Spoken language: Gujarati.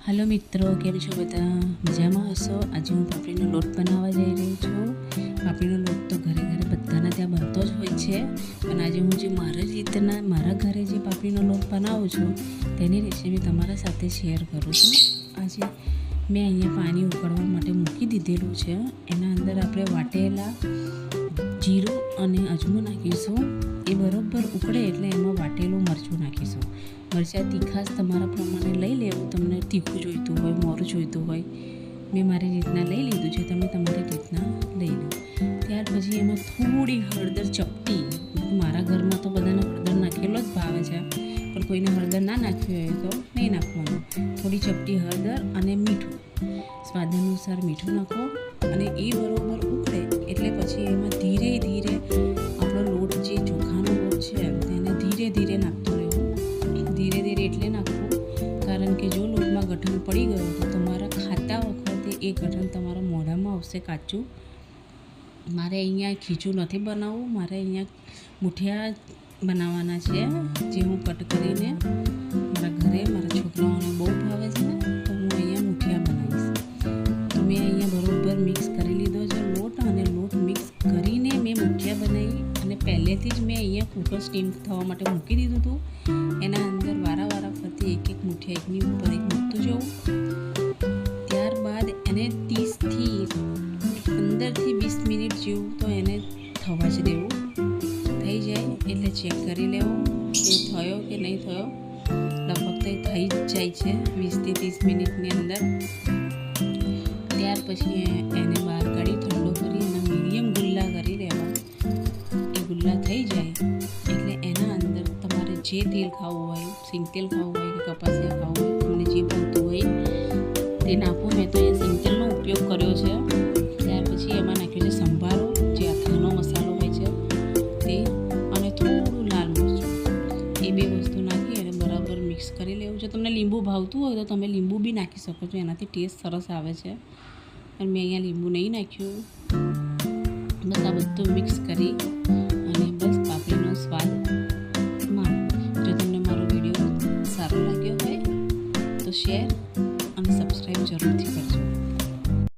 હલો મિત્રો, કેમ છો બધા? મજામાં હશો? આજે હું પાપડીનો લોટ બનાવવા જઈ રહી છું. પાપડીનો લોટ તો ઘરે ઘરે બધાના ત્યાં બનતો જ હોય છે, પણ આજે હું જે મારા ઘરે જે પાપડીનો લોટ બનાવું છું તેની રેસીપી તમારા સાથે શેર કરું છું. આજે મેં અહીંયા પાણી ઉકળવા માટે મૂકી દીધેલું છે. એના અંદર આપણે વાટેલા જીરું અને અજમો નાખીશું. એ બરોબર ઉકળે એટલે એમાં વાટેલું મરચું નાખીશું. મરચાં તીખાશ તમારા પ્રમાણે લઈ લેવું. તમને તીખું જોઈતું હોય, મોરું જોઈતું હોય, મેં મારી રીતના લઈ લીધું છે, તમે તમારી રીતના લઈ લો. ત્યાર પછી એમાં થોડી હળદર ચપટી, મારા ઘરમાં તો બધાને હળદર નાખેલો જ ભાવે છે, પણ કોઈને હળદર ના નાખવી હોય તો નહીં નાખવાનું. થોડી ચપટી હળદર અને મીઠું, સ્વાદ અનુસાર મીઠું નાખો. અને એ બરોબર ઉકળે એટલે પછી એમાં ધીરે ધીરે આપણો લોટ, જે ચોખાનો લોટ છે તેને ધીરે ધીરે નાખતો રહેવું. ધીરે ધીરે એટલે નાખવું કારણ કે જો લોટમાં ગઠણ પડી ગયું તો તમારા ખાતા વખતે એ ગઠણ તમારા મોઢામાં આવશે કાચું. મારે અહીંયા ખીચું નથી બનાવવું, મારે અહીંયા મુઠિયા બનાવવાના છે, જે હું કટ કરીને મારા ઘરે મારા છોકરાઓને બહુ ભાવે છે, તો હું અહીંયા મુઠિયા બનાવીશ. તો મેં અહીંયા બરોબર મિક્સ કરી લીધો છે લોટ, અને લોટ મિક્સ કરીને મેં મુઠિયા બનાવી. અને પહેલેથી જ મેં અહીંયા કુકર સ્ટીમ થવા માટે મૂકી દીધું હતું. એના અંદર વારા ફરતી એક મુઠિયા એકની ઉપર એક મૂકતું જવું. ત્યારબાદ એને 15થી 20 મિનિટ જેવું તો એને થવા જ દેવું. થઈ જાય એટલે ચેક કરી લેવું કે થયો કે નહીં થયો. લગભગ તો થઈ જ જાય છે 20થી 30 મિનિટની અંદર. ત્યાર પછી એને બહાર કાઢી ઠંડો કરી અને મીડિયમ ગુલ્લા કરી દેવા. એ ગુલ્લા થઈ જાય એટલે એના અંદર તમારે જે તેલ ખાવું હોય, સિંગ તેલ ખાવું હોય કે કપાસિયા ખાવું હોય, તમને જે ભાવતું હોય તે નાખો. મેં તો એ સિંગ તેલનો ઉપયોગ કર્યો છે. ત્યાર પછી એમાં નાખ્યો છે સંભારો, જે અથાનો મસાલો હોય છે તે, અને થોડું લાલ મરચું. એ બે વસ્તુ નાખી અને બરાબર મિક્સ કરી લેવું છે. તમને લીંબુ ભાવતું હોય તો તમે લીંબુ બી નાખી શકો છો, એનાથી ટેસ્ટ સરસ આવે છે. પણ મેં અહીંયા લીંબુ નહીં નાખ્યું. બસ આ બધું મિક્સ કરી અને બસ પાપડીનો સ્વાદ